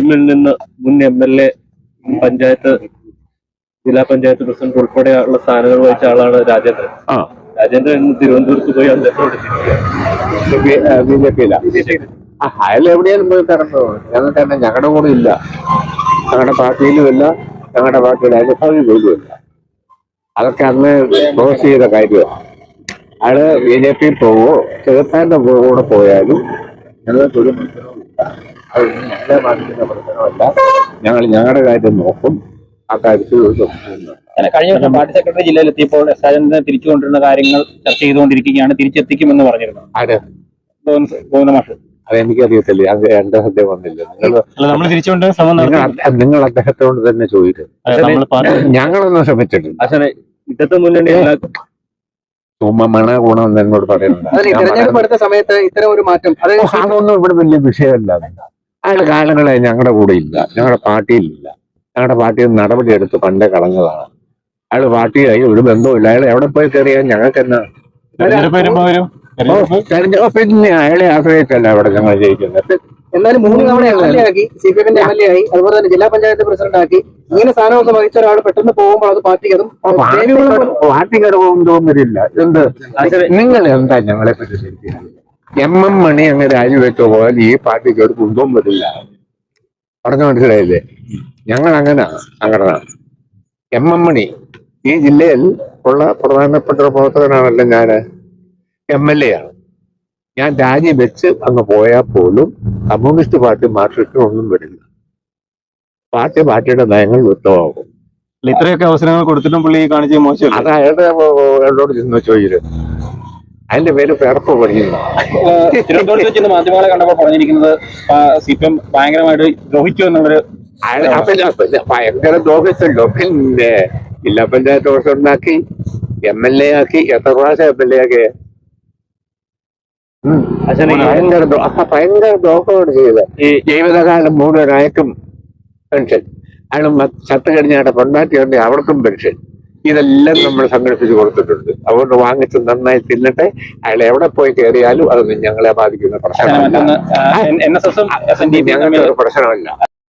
സിപിഎമ്മിൽ നിന്ന് മുൻ MLA, പഞ്ചായത്ത്, ജില്ലാ പഞ്ചായത്ത് പ്രസിഡന്റ് ഉൾപ്പെടെയുള്ള സ്ഥാനങ്ങൾ വഹിച്ച ആളാണ് രാജേന്ദ്രൻ. രാജേന്ദ്രൻ ഇന്ന് തിരുവനന്തപുരത്ത് പോയി അദ്ദേഹത്തോട് അയാൾ എവിടെയാലും പോയി കറണ്ടോ? ഞങ്ങൾക്ക് തന്നെ ഞങ്ങളുടെ കൂടെ ഇല്ല, ഞങ്ങളുടെ പാർട്ടിയിലുമില്ല, ഞങ്ങളുടെ പാർട്ടിയുടെ അനുഭാവി പോലുമില്ല. അതൊക്കെ അന്ന് ക്ലോസ് ചെയ്ത കാര്യമാണ്. അയാള് BJP പോവോ ചെറുത്താൻ്റെ കൂടെ പോയാലും ഞങ്ങൾക്കൊരു പ്രശ്നവുമില്ല. അതൊന്നും ഞങ്ങളെ ബാധിക്കുന്ന പ്രശ്നമല്ല. ഞങ്ങൾ ഞങ്ങളുടെ കാര്യം നോക്കും. ആ കാര്യത്തിൽ ഒരു പ്രശ്നമില്ല. കഴിഞ്ഞ വർഷം പാർട്ടി സെക്രട്ടറി ജില്ലയിലെത്തിയപ്പോൾ രാജേന്ദ്രനെ തിരിച്ചു കൊണ്ടിരുന്ന കാര്യങ്ങൾ ചർച്ച ചെയ്തുകൊണ്ടിരിക്കുകയാണ്, തിരിച്ചെത്തിക്കുമെന്ന് പറഞ്ഞിരുന്നു. ആര്? ഗോവിന്ദമാഷ്. അതെനിക്കറിയത്തില്ല, എന്റെ ശ്രദ്ധ വന്നില്ല. നിങ്ങൾ അദ്ദേഹത്തോട് തന്നെ ചോദിക്കും. ഞങ്ങളൊന്നും ശ്രമിച്ചിട്ടില്ല. ഇന്നത്തെ മുന്നണി ചുമ്മാ ഗുണം എന്നോട് പറയുന്നുണ്ട്. തെരഞ്ഞെടുപ്പ് സമയത്ത് ഇത്തരം ഒരു മാറ്റം അതൊന്നും ഇവിടെ വലിയ വിഷയമല്ല. അയാൾ കാലങ്ങളെ ഞങ്ങളുടെ കൂടെ ഇല്ല, ഞങ്ങളുടെ പാർട്ടിയിലില്ല. ഞങ്ങളുടെ പാർട്ടിയിൽ നടപടി എടുത്ത് പണ്ടേ കളഞ്ഞതാണ്. അയാൾ പാർട്ടിയായി ഒരു ബന്ധവുമില്ല. അയാൾ എവിടെ പോയി കയറിയാൽ ഞങ്ങൾക്ക് എന്നാ? പിന്നെ അയാളെ ആശ്രയിച്ചല്ല ഇവിടെ ഞങ്ങൾ ജയിക്കുന്നത്. എന്നാലും 3 തവണ MLA ആക്കി, CPM-ന്റെ MLA ആയി, അതുപോലെ തന്നെ ജില്ലാ പഞ്ചായത്ത് പ്രസിഡന്റ് ആക്കി. ഇങ്ങനെ സ്ഥാനമൊക്കെ വഹിച്ച ഒരാൾ പെട്ടെന്ന് പോകുമ്പോൾ അത് പാർട്ടിക്ക് പാർട്ടിക്ക് ഒന്നും വരില്ല. എന്ത് നിങ്ങൾ എന്താ ഞങ്ങളെ പറ്റി ശരിക്കും? MM മണി അങ്ങ് രാജിവെച്ച പോലെ ഈ പാർട്ടിക്ക് ഒരു കുന്തവും വരില്ല. പറഞ്ഞു മനസ്സിലായില്ലേ? ഞങ്ങൾ അങ്ങനെ സംഘടന. MM മണി ഈ ജില്ലയിൽ ഉള്ള പ്രധാനപ്പെട്ട ഒരു പ്രവർത്തകനാണല്ലോ. ഞാൻ MLA ആണ്. ഞാൻ രാജിവെച്ച് അങ്ങ് പോയാൽ പോലും കമ്മ്യൂണിസ്റ്റ് പാർട്ടി മാർക്സിസ്റ്റ് ഒന്നും വരില്ല. പാർട്ടിയുടെ നയങ്ങൾ വ്യക്തമാകും. ഇത്രയൊക്കെ അവസരങ്ങൾ കൊടുത്തിട്ടും പുള്ളി കാണിച്ച മോശം. അത് അയാളോട് ചെന്ന് ചോദിച്ചു. അതിന്റെ പേര് പിറപ്പ് പഠിക്കുന്നു. തിരുവനന്തപുരത്ത് ചെന്ന് മാധ്യമങ്ങളെ കണ്ടപ്പോൾ പറഞ്ഞിരിക്കുന്നത് CPM ഭയങ്കരമായിട്ട് ദ്രോഹിച്ചു എന്നുള്ളൊരു. ഭയങ്കര ദ്രോഹിച്ചല്ലോ. പിന്നെ ജില്ലാ പഞ്ചായത്ത് പ്രസിഡന്റാക്കി, MLA ആക്കി. എത്ര പ്രാവശ്യം MLA ആക്കി? ഭയങ്കര ദ്രോഹമാണ് ചെയ്തത്. ഈ ജീവിതകാലം മുഴുവൻ അയക്കും പെൻഷൻ. അയാൾ ചത്ത് കഴിഞ്ഞാൽ പൊണ്ടാറ്റിയുണ്ട്, അവർക്കും പെൻഷൻ. ഇതെല്ലാം നമ്മൾ സംഘടിപ്പിച്ച് കൊടുത്തിട്ടുണ്ട്. അതുകൊണ്ട് വാങ്ങിച്ച് നന്നായി തിന്നിട്ടെ. അയാൾ എവിടെ പോയി കയറിയാലും അതൊന്നും ഞങ്ങളെ ബാധിക്കുന്ന പ്രശ്നമല്ല. ഞങ്ങൾക്ക് ഒരു പ്രശ്നമില്ല.